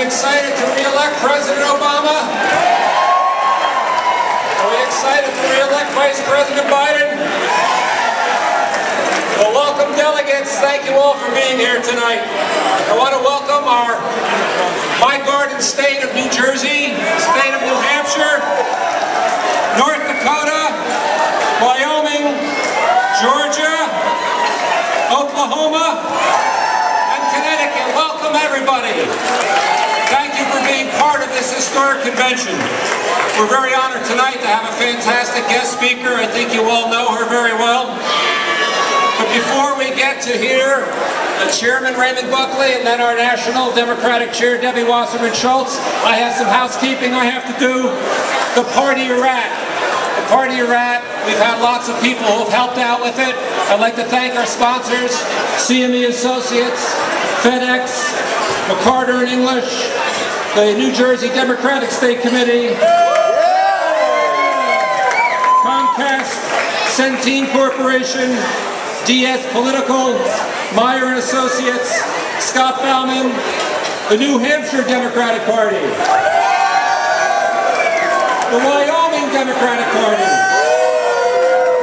excited to re-elect President Obama? Are we excited to re-elect Vice President Biden? Well, welcome delegates. Thank you all for being here tonight. I want to welcome my garden state of New Jersey, state of New Hampshire, North Dakota, Wyoming, Georgia, Oklahoma, and Connecticut. Welcome everybody. Thank you for being part of this historic convention. We're very honored tonight to have a fantastic guest speaker. I think you all know her very well. But before we get to hear the Chairman Raymond Buckley and then our National Democratic Chair Debbie Wasserman Schultz, I have some housekeeping I have to do. The Party You're At. The Party You're At. We've had lots of people who have helped out with it. I'd like to thank our sponsors, CME Associates, FedEx, McCarter and English, the New Jersey Democratic State Committee, Comcast, Centene Corporation, DS Political, Meyer and Associates, Scott Bauman, the New Hampshire Democratic Party, the Wyoming Democratic Party,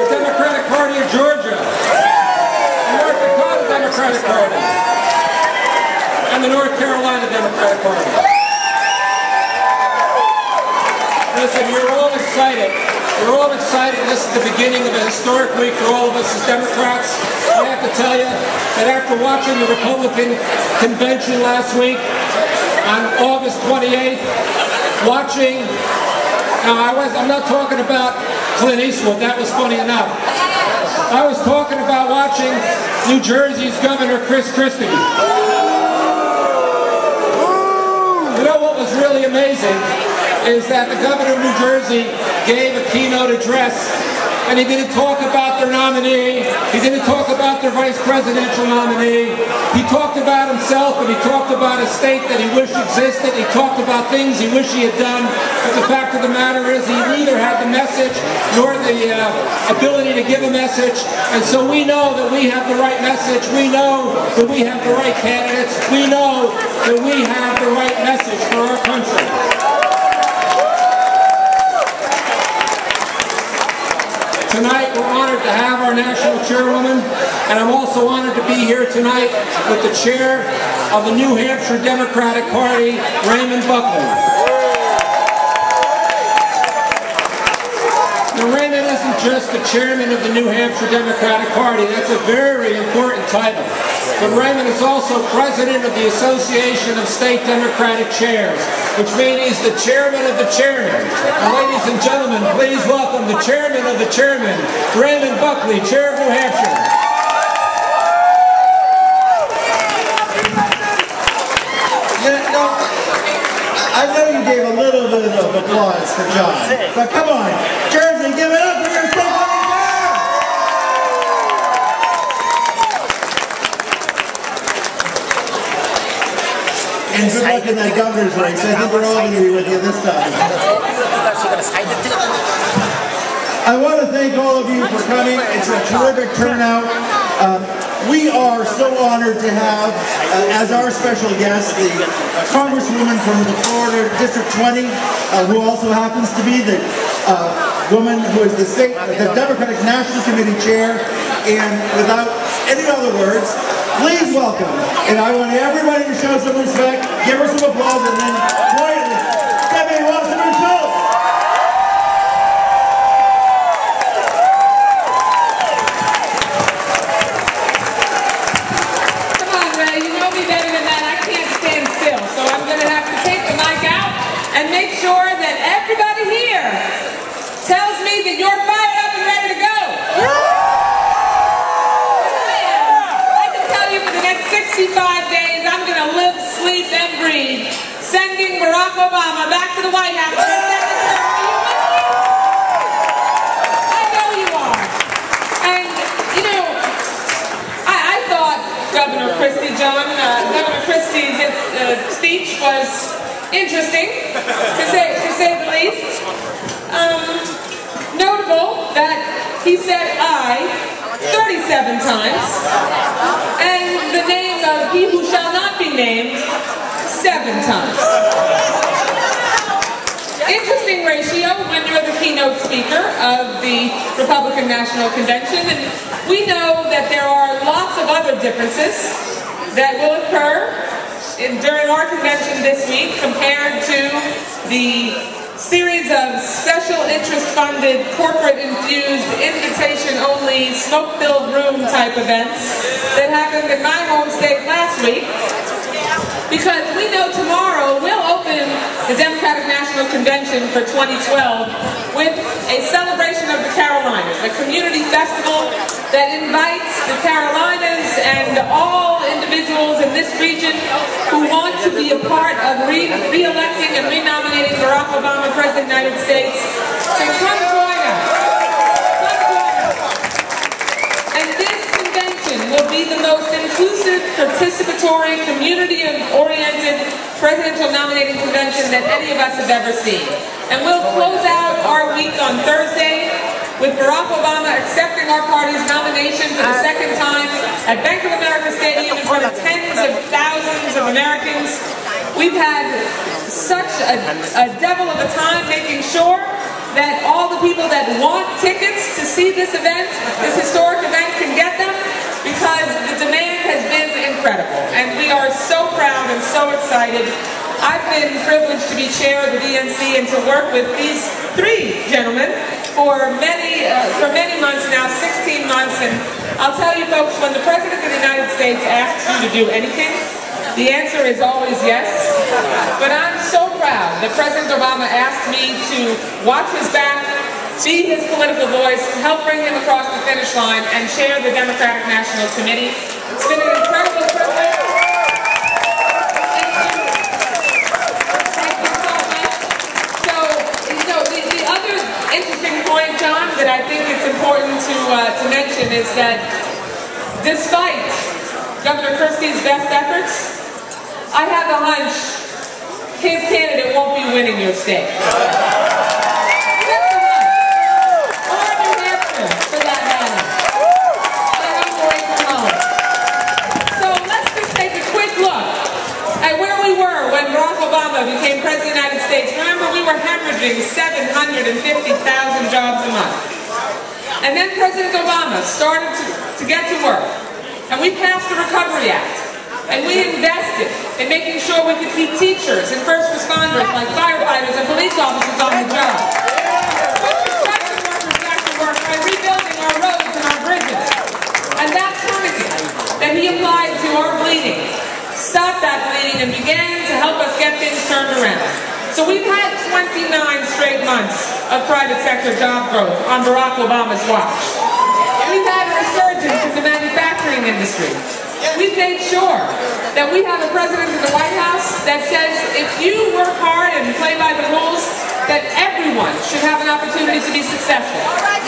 the Democratic Party of Georgia, the North Dakota Democratic Party, and the North Carolina Democratic Party. Listen, you're all excited. We're all excited. This is the beginning of a historic week for all of us as Democrats. I have to tell you that after watching the Republican convention last week on August 28th, I'm not talking about Clint Eastwood, that was funny enough. I was talking about watching New Jersey's Governor Chris Christie. You know what was really amazing is that the governor of New Jersey gave a keynote address, and he didn't talk about their nominee, he didn't talk about their vice presidential nominee, he talked about himself, and he talked about a state that he wished existed, he talked about things he wished he had done, but the fact of the matter is he neither had the message nor the ability to give a message, and so we know that we have the right message, we know that we have the right candidates, we know that we have the right message for our country. Tonight, we're honored to have our National Chairwoman, and I'm also honored to be here tonight with the Chair of the New Hampshire Democratic Party, Raymond Buckley. Now, Raymond isn't just the Chairman of the New Hampshire Democratic Party. That's a very important title. But Raymond is also President of the Association of State Democratic Chairs, which means he's the Chairman of the Chairman. And ladies and gentlemen, please welcome the Chairman of the Chairman, Raymond Buckley, Chair of New Hampshire. I know you gave a little bit of applause for John, but come on, Jersey, give it up for your state chair! And good luck in that governor's race. I think we're all going to be with you this time. I want to thank all of you for coming. It's a terrific turnout. We are so honored to have, as our special guest, the Congresswoman from the Florida District 20, who also happens to be the woman who is the Democratic National Committee Chair. And without any other words, please welcome, and I want everybody to show some respect, give her some applause, and then quietly, Debbie Wasserman Schultz. Come on, Ray, you know me better than that. I can't stand still, so I'm going to have to take the mic out and make sure that everybody here tells me that you're fired up and ready to go. 65 days, I'm going to live, sleep, and breathe, sending Barack Obama back to the White House for a second term. I know you are. And, you know, I thought Governor Christie, Governor Christie's speech was interesting, to say the least. Notable that he said "I" 37 times, and the name of he who shall not be named 7 times. Interesting ratio when you're the keynote speaker of the Republican National Convention, and we know that there are lots of other differences that will occur during our convention this week compared to the series of special interest-funded, corporate-infused, invitation-only, smoke-filled room type events that happened in my home state last week. Because we know tomorrow we'll open the Democratic National Convention for 2012 with a celebration of the Carolinas, a community festival that invites the Carolinas and all individuals in this region who want to be a part of re-electing and renominating Barack Obama President of the United States to come join us. And this convention will be the most inclusive, participatory, community-oriented presidential nominating convention that any of us have ever seen. And we'll close out our week on Thursday with Barack Obama accepting our party's nomination for the 2nd time at Bank of America Stadium in front of tens of thousands of Americans. We've had such a devil of a time making sure that all the people that want tickets to see this event, this historic event, can get them, because the demand has been incredible. And we are so proud and so excited. I've been privileged to be chair of the DNC and to work with these 3 gentlemen for many months now, 16 months. And I'll tell you folks, when the President of the United States asks you to do anything, the answer is always yes. But I'm so proud that President Obama asked me to watch his back, be his political voice, help bring him across the finish line, and chair the Democratic National Committee. It's been an incredible privilege. Thank you so much. So, you know, the other interesting point, John, that I think it's important to mention is that despite Governor Christie's best efforts, I have a hunch his candidate won't be winning your state. Became President of the United States. Remember, we were hemorrhaging 750,000 jobs a month. And then President Obama started to get to work. And we passed the Recovery Act. And we invested in making sure we could keep teachers and first responders like firefighters and police officers on the job. Put construction workers back to work by rebuilding our roads and our bridges. And that tourniquet that he applied to our bleeding stopped that bleeding and began to help us get things turned around. So we've had 29 straight months of private sector job growth on Barack Obama's watch. We've had a resurgence in the manufacturing industry. We've made sure that we have a president in the White House that says if you work hard and play by the rules, that everyone should have an opportunity to be successful,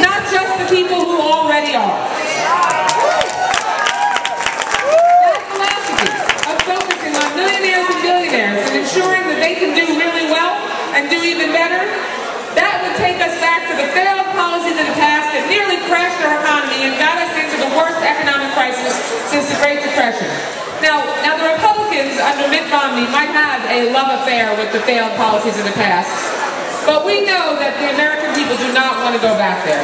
not just the people who already are. Millionaires and billionaires and ensuring that they can do really well and do even better, that would take us back to the failed policies of the past that nearly crashed our economy and got us into the worst economic crisis since the Great Depression. Now the Republicans under Mitt Romney might have a love affair with the failed policies of the past, but we know that the American people do not want to go back there.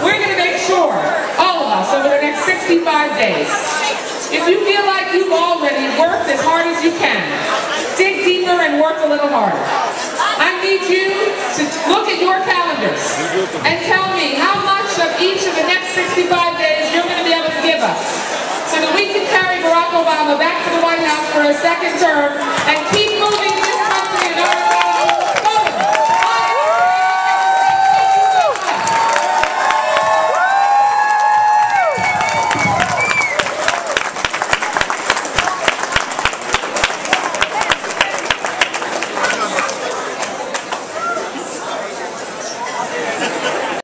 We're going to make sure, all of us, over the next 65 days, if you feel like you've already worked as hard as you can, dig deeper and work a little harder. I need you to look at your calendars and tell me how much of each of the next 65 days you're going to be able to give us so that we can carry Barack Obama back to the White House for a 2nd term and keep moving